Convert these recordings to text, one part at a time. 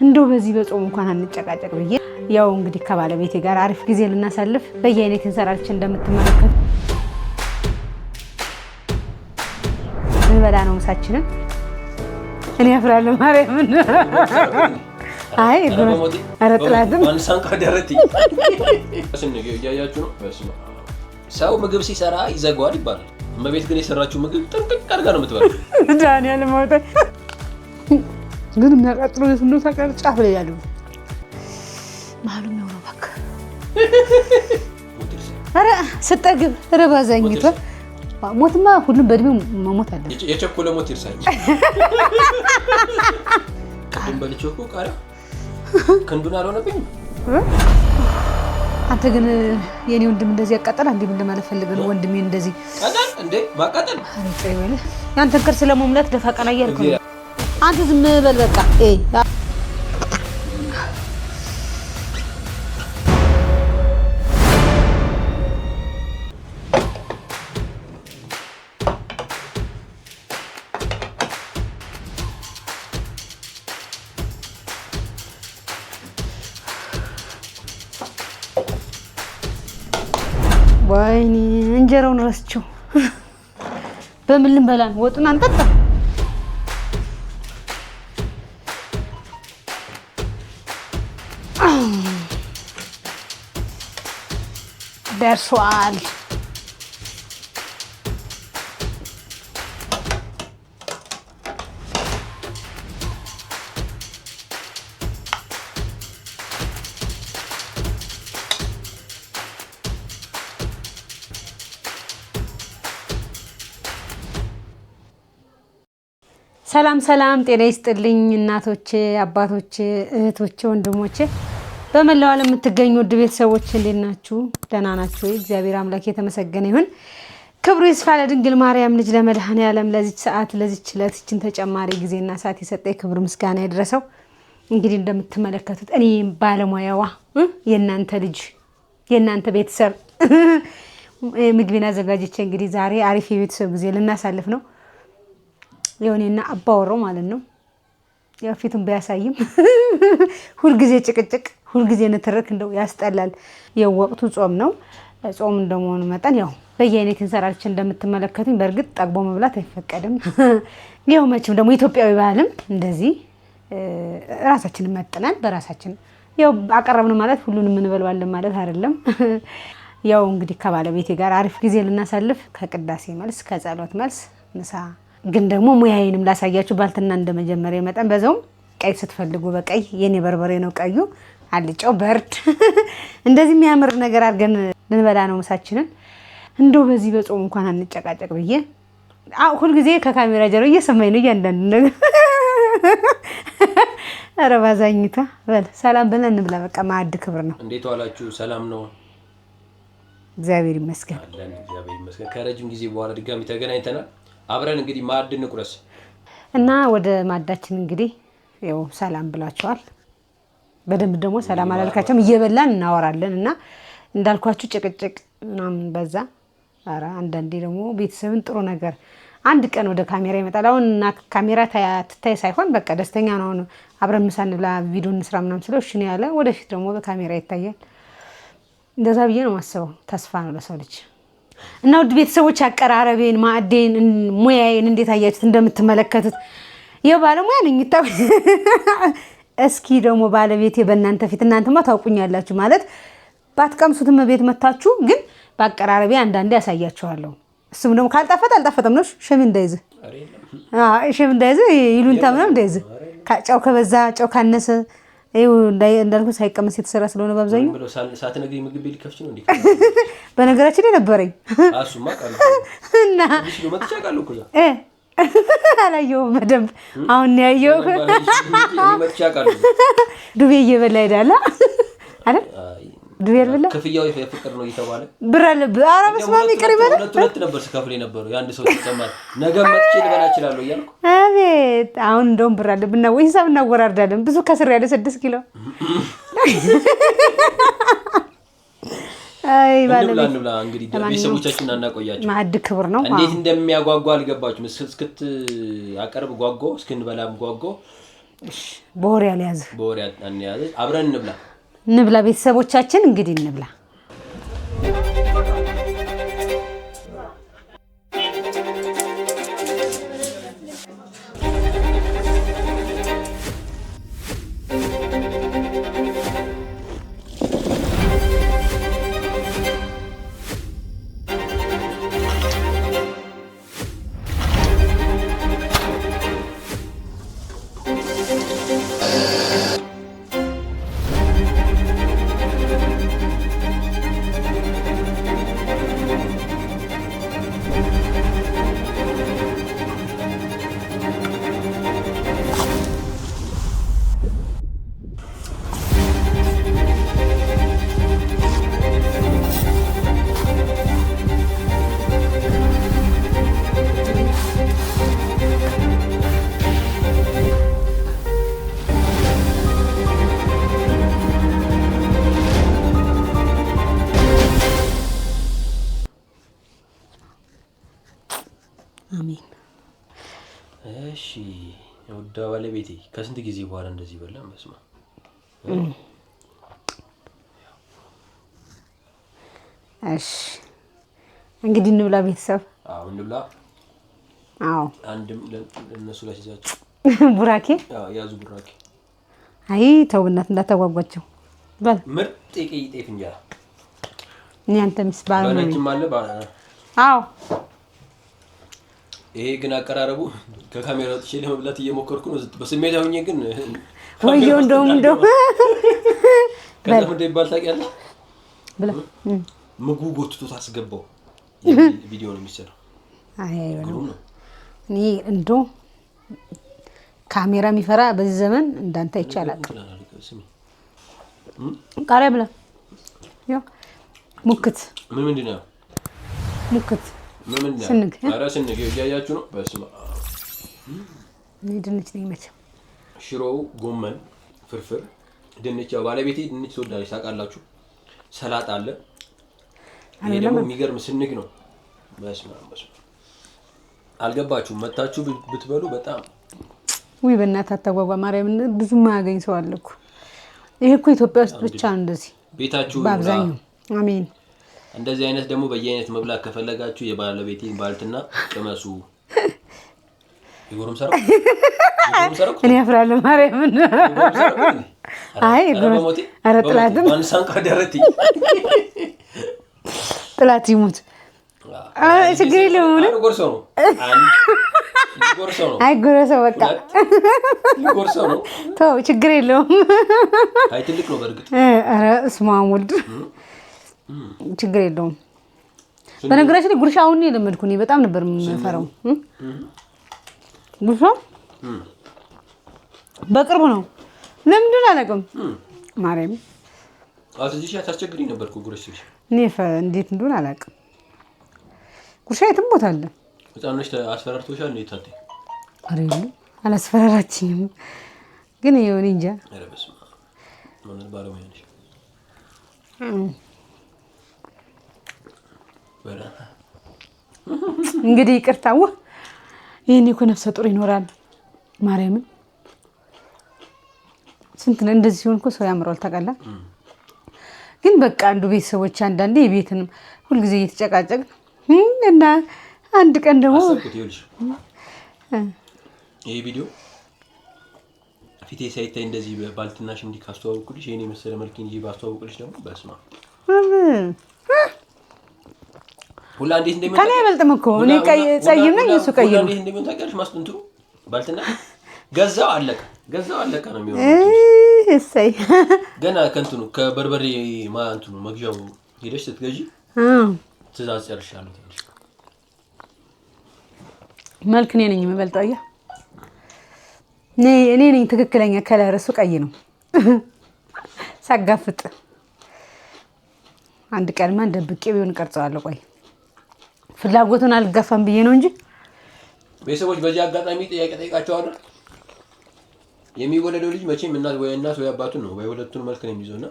እንደው በዚህ በጾም እንኳን አንጨቃጨቅ ብዬ ያው እንግዲህ ከባለቤቴ ጋር አሪፍ ጊዜ ልናሳልፍ በየአይነት እንሰራች እንደምትመለከቱ እንበላ ነው ምሳችንን። እኔ አፍራለሁ ማርያምን። አይ አረ ጥላትም ማንሳን ካደረቲ አስነገ ያያችሁ ነው። በስመ ሰው ምግብ ሲሰራ ይዘጋዋል ይባላል። እመቤት ግን የሰራችው ምግብ ጥንቅቅ አድርጋ ነው የምትበላው። ዳንኤል ማውጣት ግን የሚያቃጥለው ነው ታውቃለህ። ጫፍ ላይ ያለው ማሉም ነው ባክ። አረ ስጠግብ ረባዛኝቷ ሞትማ ሁሉም በእድሜው መሞት አለ። የቸኮለ ሞት ይርሳኝ። ቅድም በልቼ እኮ ቃሪያ ክንዱን አልሆነብኝም። አንተ ግን የኔ ወንድም እንደዚህ ያቃጠላ እንዴ? ምን ለማለት ፈልገህ ነው? ወንድሜ እንደዚህ አዳል እንዴ ማቃጠል አንተ ይወለ ያንተን ከር ስለመሙላት ደፋ ቀና እያልኩ ነው። አንተ ዝም በል በቃ። ወይኔ እንጀራውን ረስቸው። በምን ልንበላን? ወጡን አንጠጣ። ደርሷል። ሰላም ሰላም፣ ጤና ይስጥልኝ እናቶቼ፣ አባቶቼ፣ እህቶቼ፣ ወንድሞቼ በመላው ዓለም የምትገኙ ውድ ቤተሰቦች እንዴት ናችሁ? ደህና ናችሁ ወይ? እግዚአብሔር አምላክ የተመሰገነ ይሁን። ክብሩ ይስፋ ለድንግል ማርያም ልጅ ለመድኃኔዓለም ለዚች ሰዓት ለዚች ዕለት እችን ተጨማሪ ጊዜና ሰዓት የሰጠኝ ክብር ምስጋና ይድረሰው። እንግዲህ እንደምትመለከቱት እኔ ባለሙያዋ የእናንተ ልጅ የእናንተ ቤተሰብ ምግቤን አዘጋጅቼ እንግዲህ ዛሬ አሪፍ የቤተሰብ ጊዜ ልናሳልፍ ነው። የሆነና አባወራው ማለት ነው። ያው ፊቱን ቢያሳይም ሁልጊዜ ጭቅጭቅ ሁልጊዜ ንትርክ እንደው ያስጠላል። የወቅቱ ጾም ነው። ጾም እንደመሆኑ መጠን ያው በየአይነት እንሰራች እንደምትመለከቱኝ። በእርግጥ ጠግቦ መብላት አይፈቀድም። ያው መቼም ደግሞ ኢትዮጵያዊ ባህልም እንደዚህ ራሳችንን መጥነን በራሳችን ያው አቀረብን ማለት ሁሉንም እንበልዋለን ማለት አይደለም። ያው እንግዲህ ከባለቤቴ ጋር አሪፍ ጊዜ ልናሳልፍ ከቅዳሴ መልስ ከጸሎት መልስ ምሳ ግን ደግሞ ሙያዬንም ላሳያችሁ ባልትና እንደመጀመሪያ መጠን በዛውም ቀይ ስትፈልጉ በቀይ የኔ በርበሬ ነው ቀዩ አልጫው በርድ እንደዚህ የሚያምር ነገር አድርገን ልንበላ ነው ምሳችንን። እንደው በዚህ በጾም እንኳን አንጨቃጨቅ ብዬ ሁልጊዜ ከካሜራ ጀርባ እየሰማኝ ነው እያንዳንዱ ነገር። ኧረ ባዛኝታ በል ሰላም ብለን እንብላ። በቃ ማዕድ ክብር ነው። እንዴት ዋላችሁ? ሰላም ነው? እግዚአብሔር ይመስገን። እግዚአብሔር ይመስገን። ከረጅም ጊዜ በኋላ ድጋሚ ተገናኝተናል። አብረን እንግዲህ ማዕድ እንቁረስ እና ወደ ማዕዳችን እንግዲህ ያው ሰላም ብላችኋል። በደንብ ደግሞ ሰላም አላልካቸውም። እየበላን እናወራለን እና እንዳልኳችሁ ጭቅጭቅ ምናምን በዛ። ኧረ አንዳንዴ ደግሞ ቤተሰብን ጥሩ ነገር አንድ ቀን ወደ ካሜራ ይመጣል። አሁን እና ካሜራ ትታይ ሳይሆን በቃ ደስተኛ ነው። አሁን አብረን ምሳ እንብላ ቪዲዮ እንስራ ምናምን ስለው እሺ ነው ያለ። ወደፊት ደግሞ በካሜራ ይታያል። እንደዛ ብዬ ነው የማስበው። ተስፋ ነው ለሰው ልጅ። እና ውድ ቤተሰቦች አቀራረቤን ማዕዴን ሙያዬን እንዴት አያችሁት? እንደምትመለከቱት የባለሙያ ነኝ። እስኪ ደግሞ ባለቤቴ በእናንተ ፊት እናንተማ ታውቁኛላችሁ ማለት ባትቀምሱትም ቤት መታችሁ ግን በአቀራረቤ አንዳንዴ ያሳያችኋለሁ። እሱም ደግሞ ካልጣፈጥ አልጣፈጠም ነው ሸም እንዳይዝ ሸም እንዳይዝ ይሉንታ ምናምን እንዳይዝ ጨው ከበዛ ጨው ካነሰ እንዳልኩ ሳይቀመስ የተሰራ ስለሆነ በአብዛኛው ሳትነግሪኝ ምግብ ቤት ልከፍች ነው እንዴ? በነገራችን ላይ ነበረኝ አሱማ ቃል እና ነው መጥቻለሁ እኮ አላየሁም በደንብ አሁን ነው ያየሁት። መጥቻለሁ ዱቤ እየበላ ሄዳለ አይደል? ዱቤ በላ ከፍያው የፍቅር ነው እየተባለ ብር አለብህ። ኧረ በስመ አብ ይቅር ይበል። ሁለት ነበር ስከፍል የነበረው የአንድ ሰው ተጨማሪ ነገ መጥቼ ልበላ እችላለሁ እያልኩ አቤት። አሁን እንደውም ብር አለብን ነው ወይ ሂሳብ እናወራርዳለን። ብዙ ከስር ያለ 6 ኪሎ አይ ባለቤት እንብላ እንግዲህ ቤተሰቦቻችንን አናቆያችሁ። ማዕድ ክብር ነው። እንዴት እንደሚያጓጓ አልገባችሁም። እስክት አቀርብ ጓጓ እስክንበላም ጓጓ እሺ በወሬ ያለያዝ በወሬ አንያዝ አብረን እንብላ ቤተሰቦቻችን እንግዲህ እንብላ። አሜን። እሺ ወዳ ባለቤቴ ከስንት ጊዜ በኋላ እንደዚህ በላን? መስማ እሺ እንግዲህ እንብላ ቤተሰብ። አዎ እንብላ። አዎ አንድም ለነሱ ላይ ሲዛቸው ቡራኬ ያዙ ቡራኬ። አይ ተው እናት እንዳታጓጓቸው በል። ምርጥ የቀይ ጤፍ እንጀራ እኔ አንተ ምስባል ነው ባለችም አለ። አዎ ይሄ ግን አቀራረቡ ከካሜራ ወጥቼ ለመብላት እየሞከርኩ ነው። በስሜት አሁን ግን ወይዬ እንደው ከዛ ምን ይባል ታውቂያለሽ? ብላ ምግቡ ጎትቶ ታስገባው ቪዲዮ ነው የሚሰራው። አይ እኔ እንደው ካሜራ የሚፈራ በዚህ ዘመን እንዳንተ ይቻላል። ቃሪያ ብላ ያው ሙክት ምንድን ነው ሙክት ስንግ ኧረ ስንግ እያያችሁ ነው። በስመ አብ ድንች ነው መቼም ሽሮው ጎመን ፍርፍር ድንች። ያው ባለቤቴ ድንች ትወዳለች ታውቃላችሁ። ሰላጣ አለ። ይሄ ደግሞ የሚገርም ስንግ ነው። በስመ አብ አልገባችሁም? መታችሁ ብትበሉ በጣም ውይ በእናትህ አታጓጓ። ማርያም ብዙ ማያገኝ ሰው አለ እኮ። ይሄ እኮ ኢትዮጵያ ውስጥ ብቻ ነው እንደዚህ ቤታችሁ በአብዛኛው። አሜን። እንደዚህ አይነት ደግሞ በየአይነት መብላት ከፈለጋችሁ የባለቤቴን ባልትና ቅመሱ። ይጎርም ሰራው እኔ አፍራለሁ ማርያምን። አይ ኧረ ጥላትም አንሳንቃ ደረቲ ጥላት ይሙት። አይ ችግር የለውም። ጎርሶ ነው ጎርሶ ነው። አይ ጎርሶ በቃ ጎርሶ ነው። ተው ችግር የለውም። አይ ትልቅ ነው በርግጥ። ኧረ እስማ ወልድ ችግር የለውም። በነገራችን ላይ ጉርሻውን የለመድኩ እኔ በጣም ነበር የምፈራው። ጉርሻ በቅርቡ ነው። ለምንድን አላውቅም። ማርያም አትጂሽ ታስቸግሪ ነበርኩ ጉርሻ እኔ እንዴት እንደሆነ አላውቅም። ጉርሻ የትም ቦታ አለ። ህፃኖች አስፈራርቶሻል እንዴ? ታቴ አይደል አላስፈራራችኝም፣ ግን ይሁን እንጃ። ኧረ በስመ አብ ማለት ባለሙያ ነሽ። እንግዲህ ይቅርታው ይሄኔ እኮ ነፍሰ ጡር ይኖራል። ማርያምን ስንት ነው እንደዚህ ሲሆን እኮ ሰው ያምራል ታውቃለህ። ግን በቃ አንዱ ቤተሰቦች አንዳንዴ የቤትንም ሁልጊዜ እየተጨቃጨቅን እና አንድ ቀን ደግሞ ይሄ ቪዲዮ ፊቴ ሳይታይ እንደዚህ ባልትናሽ እንዲህ ካስተዋወቁልሽ የኔ መሰለ መልኬን እንጂ ባስተዋወቁልሽ ደግሞ በስማ ሁላ እንዴት እንደሚመጣ ከኔ አይበልጥም እኮ እኔ ጸይም ነኝ እሱ ቀይ ነው። እንዴት እንደሚመጣ ታውቂያለሽ? ማስጥንቱ ባልትና ገዛው አለቀ ነው የሚሆነው። እሰይ ገና ከእንትኑ ከበርበሬ እንትኑ መግዣው ሄደሽ ስትገዢ ትእዛዝ ጨርሻለሁ ትንሽ መልክ እኔ ነኝ የምበልጠው። አየህ እኔ ነኝ ትክክለኛ ከለር፣ እሱ ቀይ ነው። ሳጋፍጥ አንድ ቀንማ ደብቄ ቢሆን ቀርጸዋለሁ። ቆይ ፍላጎቱን አልጋፋም ብዬ ነው እንጂ ቤተሰቦች በዚህ አጋጣሚ ጥያቄ ጠይቃቸዋለሁ። የሚወለደው ልጅ መቼም እናት ወይ አባቱን ነው ወይ ሁለቱን መልክ ነው የሚይዘውና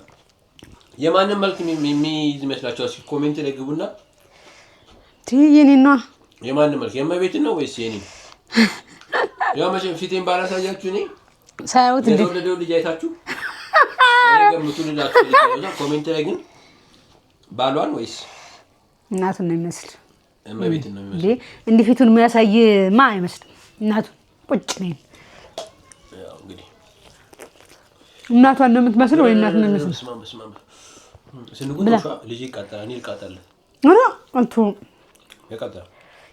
የማንም መልክ የሚይዝ ይመስላችኋል? እስኪ ኮሜንት ላይ ግቡና የኔና የማንም መልክ የማቤት ነው ወይስ የኔ? ያው መቼም ፊቴን ባላሳያችሁ እኔ ሳይወት እንዴ የወለደው ልጅ አይታችሁ ገምቱ ልላችሁ ልጅ ኮሜንት ላይ ግን ባሏን ወይስ እናቱን ነው የሚመስል እመቤትን ነው የሚመስል እንዴ ፊቱን የሚያሳይማ አይመስልም እናቱን ቁጭ ነው ያው እንግዲህ እናቷን ነው የምትመስል ወይ እናቱን ነው የሚመስል ስማም ስንጉት ልጅ ይቃጠላል እኔ ልቃጠል ኧረ አንቱ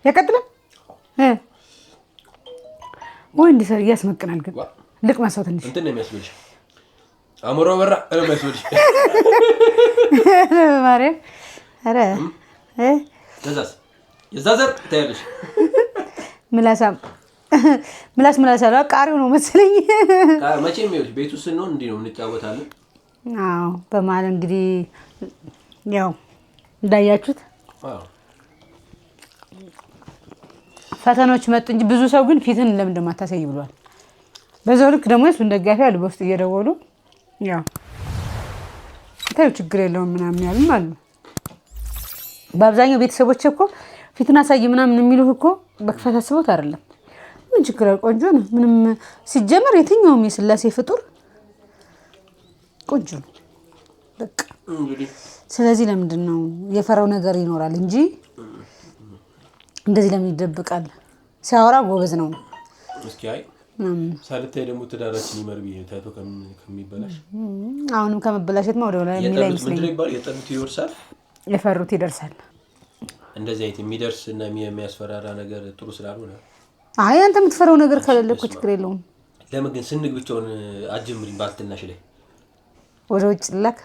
ያቃጠላል ወይ እንዴ ሰር ያስመቅናል ግን ልቅ ማሳው ትንሽ እንትን ነው የሚያስብልሽ አሞራ በራ ነው የሚያስብልሽ ማርያም ኧረ ለዛስ የዛዘር ታያለሽ ምላስ አለ ቃሪው ነው መሰለኝ መቼም ይኸውልሽ ቤቱ ስንሆን እንዲህ ነው እንጫወታለን አዎ በመሀል እንግዲህ ያው እንዳያችሁት ፈተናዎች መጡ እንጂ ብዙ ሰው ግን ፊትን ለምን እንደማታሳይ ብሏል በዛው ልክ ደግሞ እሱን ደጋፊ አሉ በውስጥ እየደወሉ ያው ታዩ ችግር የለውም ምናምን ያሉም አሉ በአብዛኛው ቤተሰቦች እኮ ፊትን አሳይ ምናምን የሚሉህ እኮ በክፋት አስበውት አይደለም ምን ችግር አለ ቆንጆ ነው ምንም ሲጀመር የትኛውም የስላሴ ፍጡር ቆንጆ ነው በቃ ስለዚህ ለምንድን ነው የፈራው ነገር ይኖራል እንጂ እንደዚህ ለምን ይደብቃል ሲያወራ ጎበዝ ነው እስኪ አይ ሳልታይ ደግሞ ትዳራችን ይመርብ ታይቶ ከሚበላሽ አሁንም ከመበላሸት ነው ወደላ የሚላይ ይመስለኛል የጠሉት ይወርሳል የፈሩት ይደርሳል እንደዚህ አይነት የሚደርስና የሚያስፈራራ ነገር ጥሩ ስላልሆነ አይ አንተ የምትፈራው ነገር ካለ እኮ ችግር የለውም ለምን ግን ስንግ ብቻውን አጀምሪኝ ባልትናሽ ላይ ወደ ውጭ ላክ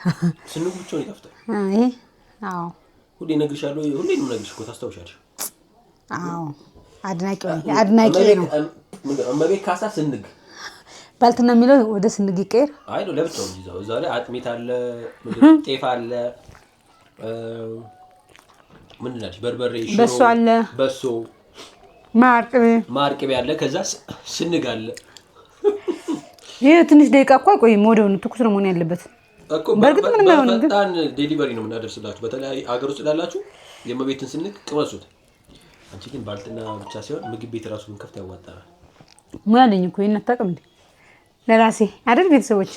ስንግ ብቻውን ይከፍታል ይሄ አዎ ሁሌ ነግርሻለሁ ሁሌም ነግርሽ እኮ ታስታውሻለሽ አዎ አድናቂ ነው እመቤት ካሳ ስንግ ባልትና የሚለው ወደ ስንግ ይቀር አይ ነው ለብቻው እንጂ እዛው ላይ አጥሚት አለ ጤፍ አለ ምን ልላችሁ በርበሬ ሽሮ በሶ አለ በሶ ማርቅቤ አለ ከዛ ስንግ አለ ይሄ ትንሽ ደቂቃ እኮ አይቆይም ወዲያው ነው ትኩስ ነው መሆን ያለበት እኮ በርግጥ ምንም አይሆንም ግን በጣም ዴሊቨሪ ነው የምናደርስላችሁ በተለይ አገር ውስጥ ላላችሁ የእመቤትን ስንግ ቅመሱት አንቺ ግን ባልትና ብቻ ሳይሆን ምግብ ቤት ራሱን ከፍታ ያዋጣል ማለኝ እኮ ይነጣቀም እንዴ ለራሴ አይደል ቤተሰቦች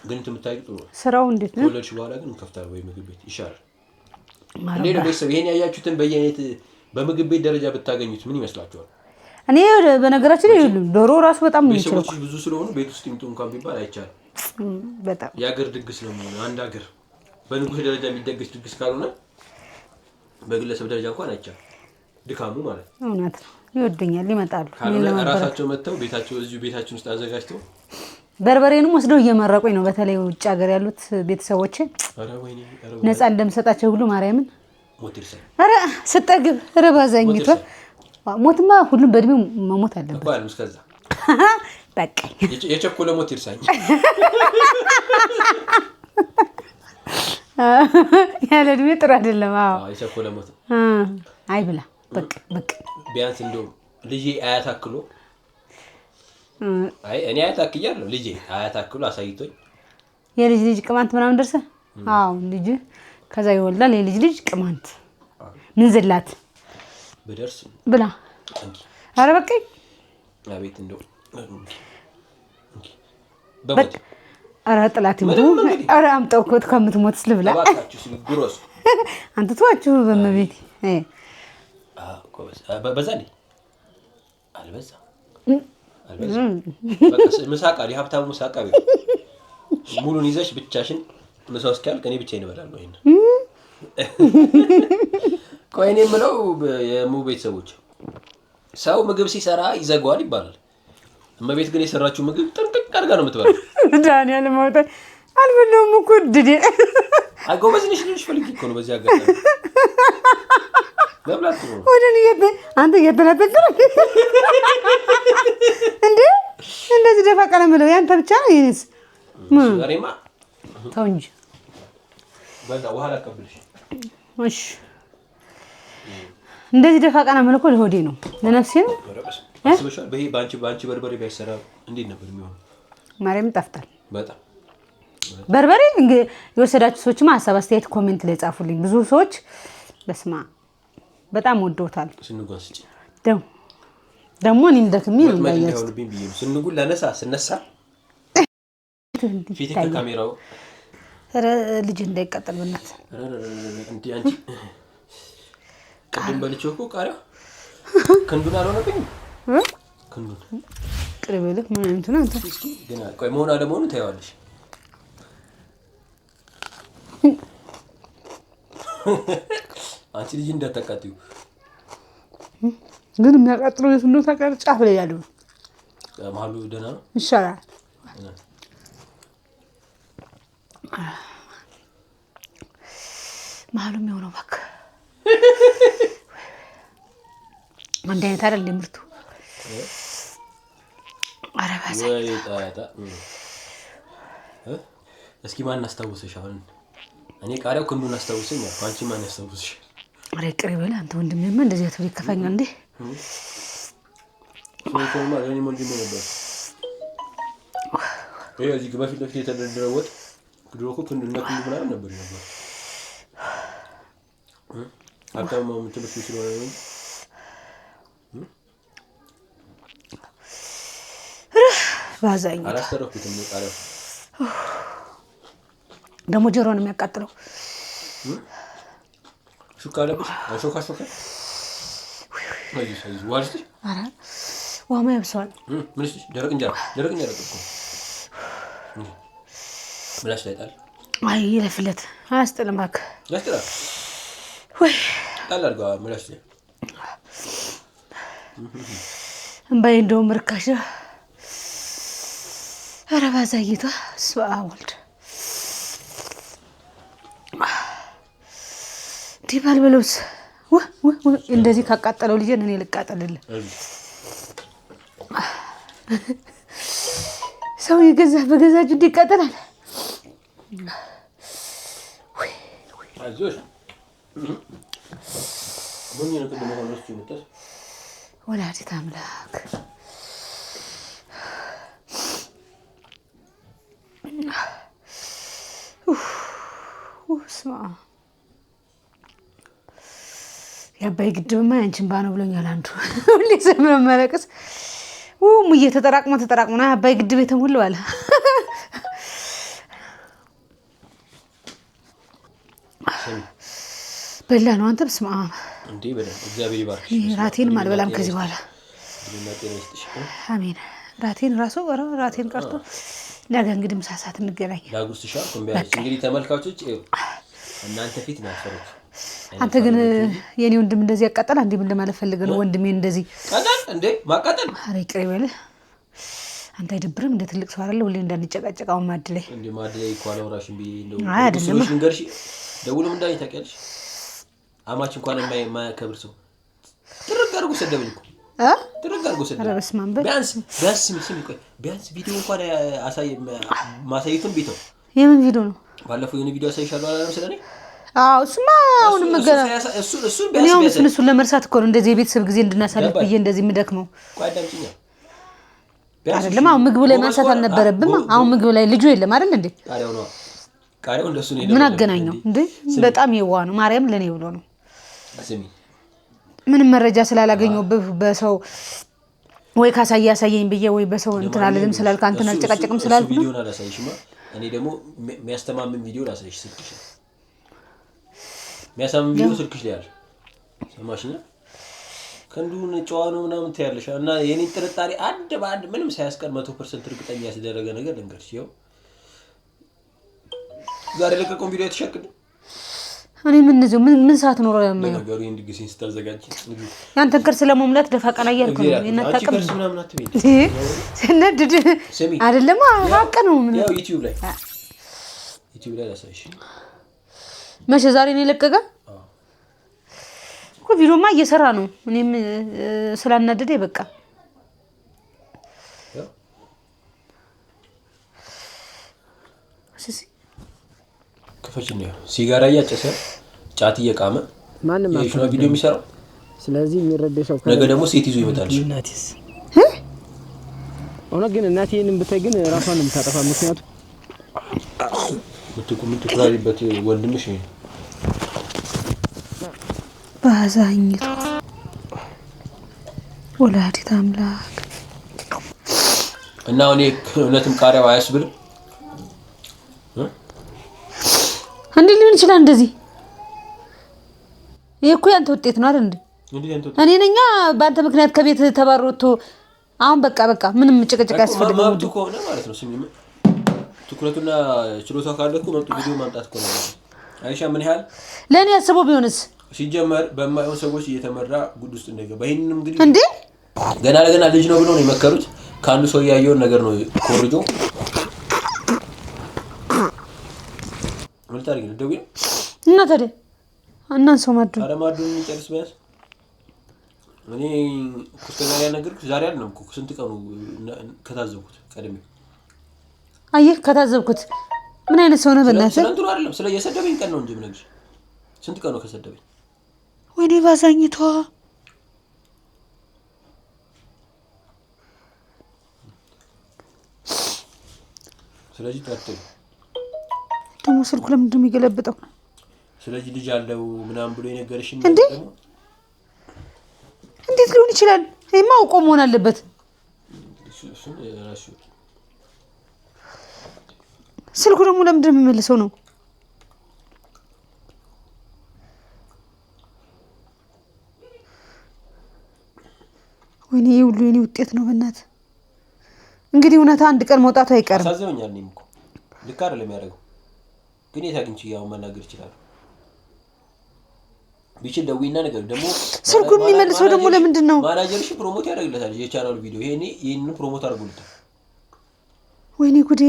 ግን ትምታይ ጥሩ ስራው እንዴት ነው ወለድሽ በኋላ ግን ከፍታ ወይ ምግብ ቤት ይሻላል እንዴ ነው ቤተሰብ ይሄን ያያችሁትን በየአይነት በምግብ ቤት ደረጃ ብታገኙት ምን ይመስላችኋል እኔ በነገራችን ላይ ዶሮ ራሱ በጣም ነው የሚችለው ቤተሰቦች ብዙ ስለሆኑ ቤት ውስጥ ይምጡ እንኳን ቢባል አይቻልም በጣም የአገር ድግስ ነው የሚሆነው አንድ ሀገር በንጉስ ደረጃ የሚደግስ ድግስ ካልሆነ በግለሰብ ደረጃ እንኳን አይቻልም ድካሙ ማለት እውነት ይወደኛል ይመጣሉ ራሳቸው መተው ቤታቸው እዚሁ ቤታችን ውስጥ አዘጋጅተው በርበሬንም ወስደው እየመረቁኝ ነው በተለይ ውጭ ሀገር ያሉት ቤተሰቦቼ ነፃ እንደምሰጣቸው ሁሉ ማርያምን ኧረ ስጠግብ ረባዛኝቷ ሞትማ ሁሉም በእድሜው መሞት አለበት እስከዛ በቃ የቸኮለ ሞት ይርሳኝ ያለ እድሜ ጥሩ አይደለም አዎ የቸኮለ ሞት አይ ብላ በቃ ቢያንስ እንደው ልጄ አያታክሎ አይ እኔ አያታክያለሁ ልጄ አያታክሎ አሳይቶኝ የልጅ ቅማንት ምናምን ደርሰ አዎ ልጅ ከዛ ይወልዳል የልጅ ቅማንት ምን ዘላት በደርስ ብላ ኧረ በቃ አቤት እንደው በቃ ኧረ ጥላት ይሞት ኧረ አምጣው እኮ ከምትሞትስ ልብላ እባካችሁ ሲጉሮስ አንተ ተዋችሁ በመቤት በዛ እንዴ አልበዛ በቃ ምሳቃ የሀብታሙ ምሳቃ ቢሆን ሙሉን ይዘሽ ብቻሽን ምሳው እስኪያልቅ እኔ ብቻዬን እበላለሁ ይሄን ቆይ እኔ የምለው የሙ ቤተሰቦች ሰው ምግብ ሲሰራ ይዘጋዋል ይባላል እመቤት ግን የሰራችው ምግብ ጥንቅቅ አድርጋ ነው የምትበላው ዳንኤል ማውጣት አልበለውም እኮ ድዴ ጎበዝ ነሽ ልልሽ ፈልጌ እኮ ነው በዚህ አጋጣሚ ለብላት ነው ወደኔ አንተ እየተነጠቀረ እንዴ እንደዚህ ደፋ ቀና ምለው ያንተ ብቻ ነው ይሄንስ ዛሬማ ተው እንጂ በዛ ውሃ ላቀብልሽ እሺ እንደዚህ ደፋ ቀና ምለው እኮ ለሆዴ ነው ለነፍሴ ነው አስበሻል በይ ባንቺ በርበሬ ባይሰራ እንዴት ነበር የሚሆነው ማርያም ጠፍታል በጣም በርበሬ የወሰዳችሁ ሰዎችማ ሀሳብ አስተያየት ኮሜንት ላይ ጻፉልኝ ብዙ ሰዎች በስማ በጣም ወዶታል ስንጉን ስጪ ደግሞ እኔ እንደከሚ ነው እንዳያችሁ ስንጉን ለነሳ ስነሳ ፊት ከካሜራው ልጅ እንዳይቀጠል በእናት እንዴ አንቺ ቅድም በልቼው እኮ ቃሪያ ክንዱን አልሆነብኝም። ክንዱን ቅርብ ልክ ምን እንትን አንተ ግን ቆይ መሆን አለመሆኑ ታያለሽ። አንቺ ልጅ እንዳታቃጥዩ ግን የሚያቃጥለው የት እንደው ታውቃለህ? ጫፍ ላይ ያለው መሀሉ ደህና ነው ይሻላል። መሀሉ የሚሆነው እባክህ አንድ አይነት አይደል ምርቱ? ኧረ ወይ ጣጣ። እስኪ ማን አስታውሰሽ? አሁን እኔ ቃሪያው ክንዱን አስታውሰኛል። አንቺ ማን ያስታውስሽ? ኧረ ቅሪ በለ አንተ ወንድሜማ እንደዚህ አትበል ይከፋኛል እንዴ። ስለኮማ ለኔ ወንድሜ ነበር። እዚህ ግባ ፊት ለፊት የተደረደረ ወጥ ድሮ እኮ ክንዱና ክንዱ ምናምን ነበር። አካባቢው ትምህርት ስለሆነ ነው። ባዛኝ አላስተረኩትም። ቃሪያው ደግሞ ጆሮ ነው የሚያቃጥለው። ሹካ ለብስ አሾካ አይዞሽ ዋልሽ። ኧረ ዋማ ያብሰዋል። ምንስ ደረቅ እንጀራ እኮ ምላሽ ላይ ጣል። አይ ይለፍለት አያስጥልም እባክህ። ያስጥላል ወይ ጣል አድርገዋ ምላሽ ላይ እምባዬ እንደውም ርካሽ። ኧረ ባዛይቷ ስዋ ወልድ እንዲህ ባልበለውስ እንደዚህ ካቃጠለው ልጄን እኔ ልቃጠልልህ። ሰው የገዛ በገዛ እጁ ይቃጠላል። ወላዲተ አምላክ ስማ የአባይ ግድብማ ያንቺን ባነው ብሎኛል አንዱ። ሁሌ ዘመን መለቅስ ሙዬ ተጠራቅሞ ና አባይ ግድብ የተሞላው አለ። በላ ነው አንተ በስመ አብ እንዴ በደም እግዚአብሔር ይባርክ። ራቴን አልበላም ከዚህ በኋላ አሜን። ራቴን ቀርቶ ነገ እንግዲህ ምሳ ሰዓት እንገናኝ። ዳጉስሻ ኮምቢያስ እንግዲህ ተመልካቾች እናንተ ፊት ነው ያፈሩት። አንተ ግን የኔ ወንድም እንደዚህ ያቃጠል አንዴ ምን ለማለት ፈልገህ ነው? ወንድሜ እንደዚህ ቀጠል እንዴ ማቃጠል? ኧረ ይቅር ይበልህ አንተ አይደብርም? እንደ ትልቅ ሰው አይደለ ሁሌ እንዳንጨቃጨቃው ማድ ላይ እንዴ ማድ ላይ እንኳን አውራሽም ቢ እንደው አይደለም ንገርሽ ደውሎም እንዳይ ታውቂያለሽ። አማች እንኳን የማያከብር ሰው ትርጋርጉ ሰደብኝ እኮ ትርጋርጉ ሰደብኝ። ኧረ በስመ አብ ቢያንስ ቆይ ቢያንስ ቪዲዮ እንኳን ማሳየቱን ቢተው። የምን ቪዲዮ ነው? ባለፈው የሆነ ቪዲዮ አሳይሻለሁ አላለም ስለኔ? አዎ እሱማ አሁንም መገራ እሱን ለመርሳት እኮ ነው እንደዚህ የቤተሰብ ጊዜ እንድናሳልፍ ብዬ እንደዚህ የምደክመው። ቆይ አዳምጪኝ አይደለም አሁን ምግቡ ላይ ማንሳት አልነበረብም። አሁን ምግቡ ላይ ልጁ የለም አይደል እንዴ? ቃሪያው እንደሱ ነው። ምን አገናኘው እንዴ? በጣም የዋ ነው። ማርያም ለኔ ብሎ ነው። ስሚ ምንም መረጃ ስላላገኘሁበት በሰው ወይ ካሳየኝ ብዬ ወይ በሰው እንትን አልልም ስላልክ አንተን አልጨቃጨቅም ስላልኩ ነው። ቪዲዮን አላሳይሽማ። እኔ ደግሞ የሚያስተማምን ቪዲዮ ላሳይሽ ስልክሽ የሚያሳምን ቪዲዮ ስልክሽ ላይ አለ። ሰማሽኛ? ከንዱን ጨዋ ነው ምናምን ትያለሽ እና የኔ ጥርጣሬ አንድ በአንድ ምንም ሳያስቀር 100% እርግጠኛ ያስደረገ ነገር ልንገርሽ። ይኸው ዛሬ ለቀቀው ቪዲዮ ተሸክድ እኔ ምን ሰዓት ኖሮ ያመጣው ነገሩ እንድግሲን ስታዘጋጅ ያንተን ከርስ ለመሙላት ደፋ ቀና እያልኩ ነው። እናታቀም ምናምን አትበይ ሰነድድ አይደለም ሀቅ ነው። ምን ያው ዩቲዩብ ላይ ላሳይሽ መቼ ዛሬ ነው የለቀቀ እኮ ቪዲዮማ እየሰራ ነው። እኔም ስላናደደኝ በቃ ከፈች ነው ሲጋራ እያጨሰ ጫት እየቃመ ማንም ነው ቪዲዮ የሚሰራው። ስለዚህ የሚረደሻው ነገ ደግሞ ሴት ይዞ ይመጣልሽ። እናቴስ ሆነ ግን እናቴን ብታይ ግን ራሷን የምታጠፋ ምክንያቱም ምትኩራሪበት ወንድምሽ ነው ባዛኝቱ ወላዲተ አምላክ እና እኔ እውነትም ቃሪያው አያስብልም። እንዴት ሊሆን ይችላል እንደዚህ? ይሄ እኮ ያንተ ውጤት ነው አይደል እንዴ? እኔ ነኛ በአንተ ምክንያት ከቤት ተባሮቶ አሁን በቃ ምንም ጭቅጭቅ ያስፈልገው ማብቱ ከሆነ ማለት ነው። ስሚ ትኩረቱና ችሎታ ካለ እኮ መጥቶ ቪዲዮ ማምጣት እኮ ነው። አይሻ ምን ያህል ለኔ ያስበው ቢሆንስ? ሲጀመር በማይሆን ሰዎች እየተመራ ጉድ ውስጥ እንደገባ ይሄንንም እንግዲህ እንዴ ገና ለገና ልጅ ነው ብሎ ነው የመከሩት። ካንዱ ሰው ያየውን ነገር ነው ኮርጆ ምን ታርግ ነው ደውይ እና ታዲያ እናን ሰው ማዱ አረማዱን ጨርስ ቢያንስ እኔ ኩስተኛ ያነገርኩ ዛሬ አይደለም እኮ ስንት ቀኑ ከታዘብኩት ቀድሜ አየህ ከታዘብኩት ምን አይነት ሰው ነው በእናትህ? ስለንቱ አይደለም ስለ የሰደበኝ ቀን ነው እንጂ ምነግርሽ ስንት ቀኑ ከሰደበኝ ወይኔ ባዛኝቷ ስለዚህ ታጥተው ደግሞ ስልኩ ለምንድን ነው የሚገለብጠው? ስለዚህ ልጅ አለው ምናምን ብሎ የነገርሽ እንዴ እንዴት ሊሆን ይችላል? ይሄማ አውቆ መሆን አለበት። ስልኩ ደግሞ ለምንድን ነው የሚመልሰው ነው? ወይኔ ሁሉ የኔ ውጤት ነው በእናት እንግዲህ እውነታ አንድ ቀን መውጣቱ አይቀርም። አሳዘኛል። እኔም እኮ ልክ አይደለም ያደረገው ግን የታግንቺ ያው መናገር ይችላል ቢችል ደውይና ነገር ደግሞ ስልኩ የሚመልሰው ደግሞ ለምንድን ነው? ማናጀርሽ ፕሮሞት ያደርግለታል የቻናሉ ቪዲዮ ይሄንን ፕሮሞት አድርጎልታል። ወይኔ ጉዴ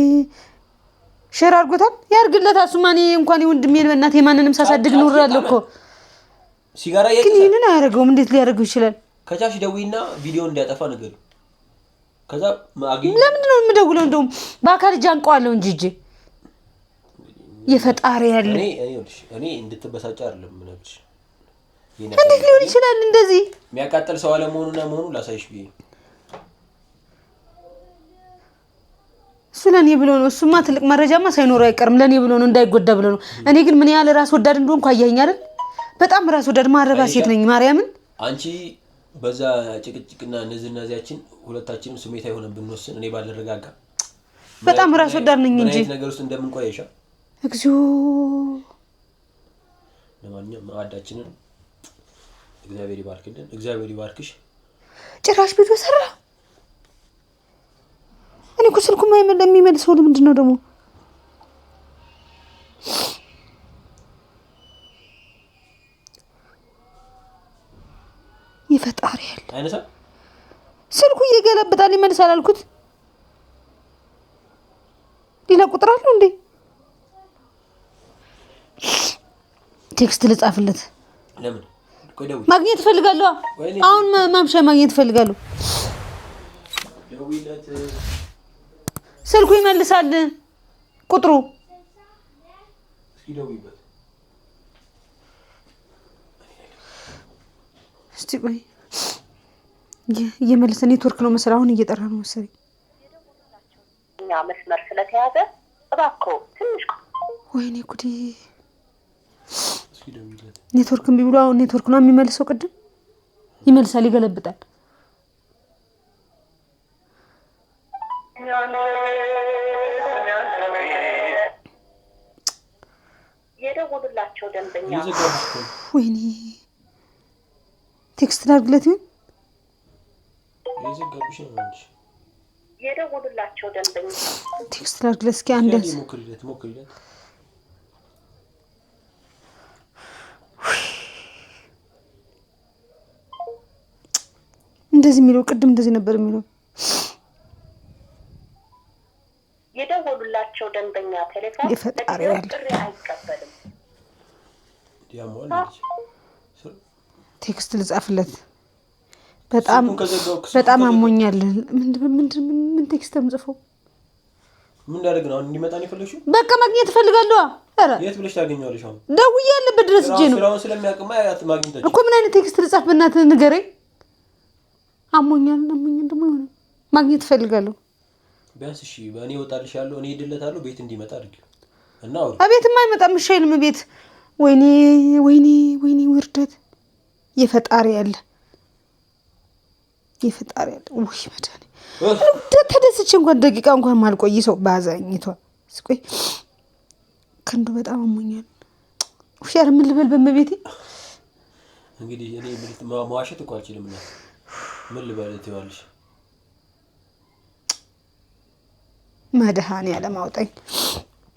ሼር አድርጎታል ያርግለታ ሱማኔ እንኳን የወንድሜን በእናት የማንንም ሳሳድግ ኖራለሁ እኮ ሲጋራ ግን ይሄንን አያደርገውም። እንዴት ሊያደርገው ይችላል? ከቻሽ ደውይና ቪዲዮ እንዲያጠፋ ነገር ከዛ ማግኝ ለምንድን ነው የምደውለው? እንደውም በአካል ጃንቀዋለሁ እንጂ የፈጣሪ ያለ እኔ እንድትበሳጭ አይደለም ምንብሽ እንዴት ሊሆን ይችላል እንደዚህ የሚያቃጥል ሰው አለመሆኑና መሆኑ ላሳይሽ ብዬ እሱ ለኔ ብሎ ነው። እሱማ ትልቅ መረጃማ ሳይኖረው አይቀርም ለኔ ብሎ ነው እንዳይጎዳ ብሎ ነው። እኔ ግን ምን ያህል ራስ ወዳድ እንደሆንኩ አያየኝ አይደል? በጣም ራስ ወዳድ ማረባ ሴት ነኝ ማርያምን። አንቺ በዛ ጭቅጭቅና ንዝናዚያችን ሁለታችንም ስሜታዊ ሆነን ብንወስን እኔ ባልረጋጋ በጣም ራስ ወዳድ ነኝ እንጂ ነገር ውስጥ እንደምንቆየሻ እግዚኦ ለማንኛውም ማዕዳችንን እግዚአብሔር ይባርክልን። እግዚአብሔር ይባርክሽ። ጭራሽ ቪዲዮ ሰራ። እኔ እኮ ስልኩ የሚመልሰው ለምንድን ነው ደግሞ? ይፈጣሪ ያለ አይነሳ ስልኩ እየገለበጣል ይመልሳል አልኩት። ሌላ ቁጥር አለው እንዴ? ቴክስት ልጻፍለት። ለምን ማግኘት ፈልጋለሁ። አሁን ማምሻ ማግኘት ፈልጋለሁ። ስልኩ ይመልሳል ቁጥሩ እስቲ ቆይ እየመለሰ ኔትወርክ ነው መሰለኝ። አሁን እየጠራ ነው መሰለኝ። እኛ መስመር ስለተያዘ እባክዎ ትንሽ ወይኔ ጉዴ ኔትወርክ እምቢ ብሎ አሁን ኔትወርክ ነው የሚመልሰው። ቅድም ይመልሳል ይገለብጣል። የደወሉላቸው ደንበኛ ወይኔ ቴክስት ላድርግለት ይሁን የደወሉላቸው ደንበኛ ቴክስት ላድርግለት እስኪ አንዴ ሞክሪለት እንደዚህ የሚለው ቅድም እንደዚህ ነበር የሚለው። የደወሉላቸው ደንበኛ ቴሌፎን የፈጣሪ ያለ ጥሪ አይቀበልም። ቴክስት ልጻፍለት። በጣም አሞኛል። ምን ቴክስት ምጽፈው? ምን እንዳደርግ ነው እንዲመጣ ነው የፈለግሽው? በቃ ማግኘት ፈልጋለሁ። አረ የት ብለሽ ታገኛለሽ? አሁን ደውዬ ያለበት ድረስ እጄ ነው ስራውን ስለሚያውቅማ ያት ማግኘት እኮ። ምን አይነት ቴክስት ልጻፍ በእናትህ ንገረኝ። አሞኛል ደግሞ የሆነ ማግኘት ፈልጋለሁ። ቢያንስ እሺ በእኔ ወጣልሽ ያለው እኔ ሄድለታለሁ ቤት እንዲመጣ አድርጊው እና አውሪ። አቤትማ አይመጣም። እሺ አይልም ቤት። ወይኔ ውርደት። የፈጣሪ ያለ ወይ መዳኔ ተደስቼ እንኳን ደቂቃ እንኳን ማልቆይ ሰው ባዛኝቷ። እስቆይ ክንዱ በጣም አሞኛል። ሻር ምን ልበል በመቤቴ እንግዲህ እኔ መዋሸት እኮ አልችልም እና ምን ልበል ትይዋለሽ? መድኃኒዓለም አውጣኝ።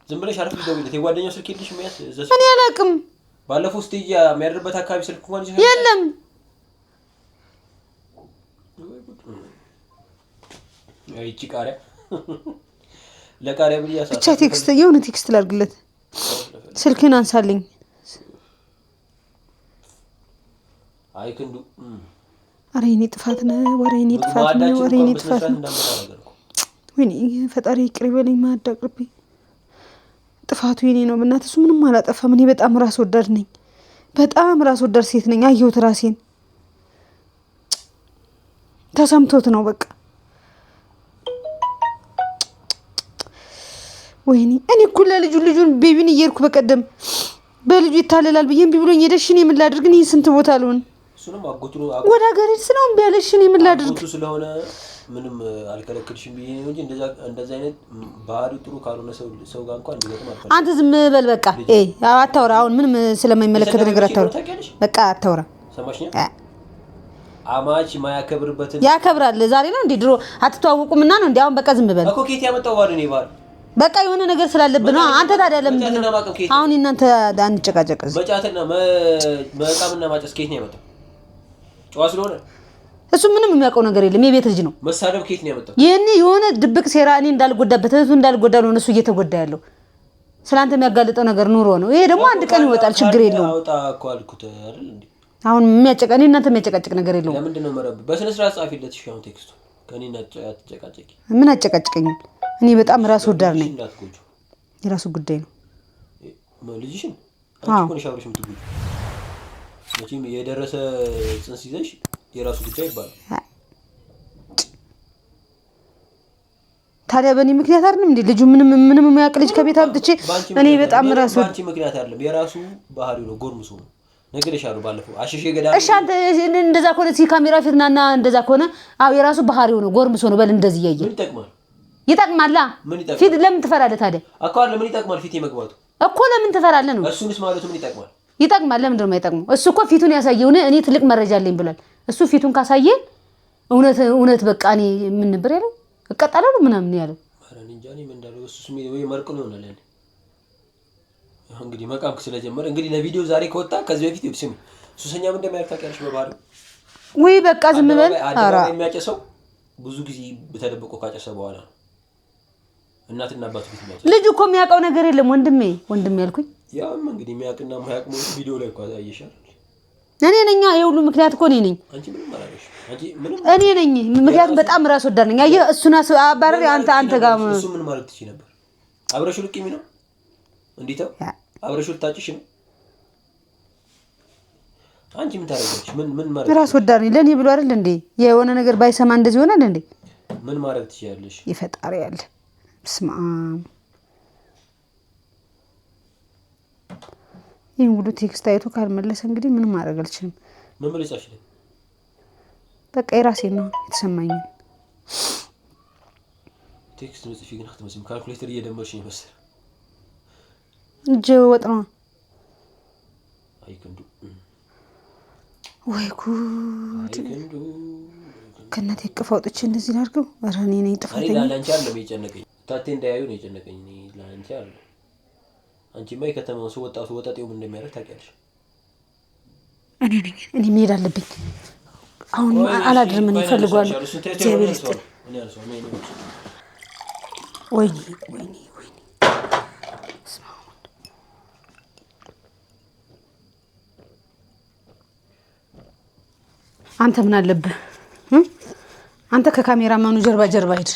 ዝም ብለሽ አረፍ ልደውልለት። የጓደኛው ስልክ የለሽም? ያስ እኔ አላውቅም። ባለፈው ስቴጅ የሚያድርበት አካባቢ ስልክ እንኳን የለም። ይቺ ቃሪያ ለቃሪያ ብዬ ብቻ ቴክስት የሆነ ቴክስት ላድርግለት። ስልክህን አንሳልኝ። አይ ክንዱ ኧረ የእኔ ጥፋት ነው። ኧረ የእኔ ጥፋት ነው። ኧረ የእኔ ጥፋት ነው። ወይኔ ፈጣሪ ይቅር ይበለኝ። ማዕድ አቅርቤ ጥፋቱ የኔ ነው። በእናትህ እሱ ምንም አላጠፋም። እኔ በጣም ራስ ወዳድ ነኝ። በጣም ራስ ወዳድ ሴት ነኝ። አየሁት ራሴን። ተሰምቶት ነው በቃ። ወይኔ እኔ እኮ ልጁን ቤቢን እየሄድኩ በቀደም በልጁ ይታለላል ብዬ እምቢ ብሎኝ ሄደሽ እኔ ምን ላድርግ? እኔ ስንት ቦታ ልሆን እሱንም አጎቱ ወደ ሀገር ሄድ ስለው እምቢ አለሽ። እኔ ምን ላድርግ? አጎቱ ስለሆነ ምንም አልከለክልሽም ብዬ ነው እንጂ እንደዛ አይነት ባህሪ ጥሩ ካልሆነ ሰው ጋር እንኳን እንዲገጥም አልፈልግም። አንተ ዝም በል በቃ። አታውራ። አሁን ምንም ስለማይመለከት ነገር አታውራ። በቃ አታውራ። ሰማሽኛ? አማች ማያከብርበትን ያከብራል። ዛሬ ነው እንዴ? ድሮ አትተዋወቁምና ነው እንዴ? አሁን በቃ ዝም በል እኮ። ኬት ያመጣው ባል ነው ባል በቃ የሆነ ነገር ስላለብን ነው። አንተ ታዲያ ለምንድን ነው አሁን እናንተ አንጨቃጨቅ? በጫትና መቃምና ማጨስ ኬት ነው ያመጣው? ጨዋ ስለሆነ እሱ ምንም የሚያውቀው ነገር የለም። የቤት ልጅ ነው። መሳደብ ኬት ነው ያመጣው? ይሄኔ የሆነ ድብቅ ሴራ እኔ እንዳልጎዳበት እሱ እንዳልጎዳ ነው እሱ እየተጎዳ ያለው። ስላንተ የሚያጋልጠው ነገር ኑሮ ነው። ይሄ ደግሞ አንድ ቀን ይወጣል። ችግር የለውም። አውጣ እኮ አልኩት አይደል እንዴ? አሁን የሚያጨቃ እኔ እናንተ የሚያጨቃጭቅ ነገር የለውም። ለምንድን ነው መረብ በስነ ስርዓት ጻፊለት። እሺ አሁን ቴክስቱ ከኔና አትጨቃጨቂ። ምን አጨቃጭቀኛል? እኔ በጣም ራስ ወዳድ ነኝ። የራሱ ጉዳይ ነው። ልጅሽን አንቺ እኮ ነሽ አብረሽ የምትጉጂ። መቼም የደረሰ ጽንስ ይዘሽ የራሱ ጉዳይ ይባላል። ታዲያ በእኔ ምክንያት አይደለም እንዴ? ልጁ ምንም የሚያውቅ ልጅ ከቤት አምጥቼ እኔ በጣም ራሱ አንቺ ምክንያት አይደለም። የራሱ ባህሪው ነው። ጎርምሶ ነው። ነገርሻለሁ ባለፈው አሸሼ ገዳ። እሺ አንተ እንደዛ ከሆነ ካሜራ ፊት ናና እንደዛ ከሆነ አው የራሱ ባህሪው ነው። ጎርምሶ ነው። በል እንደዚህ ያየ ምን ይጠቅማል? ይጠቅማል። ፊት ለምን ትፈራለህ ታዲያ? አካል ለምን ይጠቅማል? ፊት የመግባቱ እኮ ለምን ትፈራለህ ነው? እሱንስ ማለቱ ምን ይጠቅማል? ይጠቅማል። ለምን እንደሆነ የማይጠቅመው? እሱ እኮ ፊቱን ያሳየው እኔ ትልቅ መረጃ አለኝ ብሏል። እሱ ፊቱን ካሳየ እውነት በቃ እኔ ምን ነበር ያለው? እቀጣለሁ ምናምን ያለው። ኧረ እኔ እንጃ እኔ ምን እንዳለው እሱስ ወይ መርቅ ነው ይሆናል። እንግዲህ መቃም ስለጀመረ እንግዲህ ለቪዲዮ ዛሬ ከወጣ ከዚህ በፊት ይብስም ሱሰኛም እንደማያልፍ ታውቂያለሽ። በባህሪው ወይ በቃ ዝም በል። ኧረ የሚያጨሰው ብዙ ጊዜ ተደብቆ ካጨሰ በኋላ ነው። እናትና አባቱ ፊት ነው። ልጁ እኮ የሚያውቀው ነገር የለም። ወንድሜ ያልኩኝ ያም እንግዲህ የሚያውቅና የማያውቅ ነው። ቪዲዮ ላይ እኮ አየሻል። እኔ ነኝ የሁሉ ምክንያት እኮ እኔ ነኝ። አንቺ ምንም አላለሽ። አንቺ ምንም እኔ ነኝ ምክንያቱም በጣም ራስ ወዳድ ነኝ። አየህ እሱና አባረር አንተ ጋር እሱ ምን ማለት ትችይ ነበር? አብረሽው ልቅሚ ነው እንዴታው አብረሽው ታጭሽ ነው። አንቺ ምን ታረጋለሽ? ምን ማለት ራስ ወዳድ ነኝ። ለኔ ብሎ አይደል እንዴ? የሆነ ነገር ባይሰማ እንደዚህ ሆናል እንዴ? ምን ማድረግ ትችያለሽ? ይፈጣሪ ያለ ስማ ይሄን ሁሉ ቴክስት አይቶ ካልመለሰ እንግዲህ ምንም ማድረግ አልችልም። ምን ብለሽ ጻፍሽ? በቃ የራሴን ነው የተሰማኝ። ቴክስት ነው ጽፊ ግን አትመስልም። ካልኩሌተር እየደመርሽ ነው መሰለኝ። እጄ ወጥ ነው። አይ ክንዱ ወይ ጉድ! ከእናቴ እቅፍ አውጥቼ እንደዚህ ላድርገው? ኧረ እኔ ነኝ ጥፋተኛ። እኔ ላንቺ አይደለም የጨነቀኝ፣ ታቴ እንዳያዩ ነው የጨነቀኝ። እኔ ላንቺ አይደለም። አንቺማ የከተማው ሰው ወጣጤው ምን እንደሚያደርግ ታውቂያለሽ። እኔ መሄድ አለብኝ አሁን። አላድርም። እኔ እፈልገዋለሁ። እግዚአብሔር ይስጥልኝ። ወይኔ አንተ ምን አለብህ? አንተ ከካሜራማኑ ጀርባ ሂድ።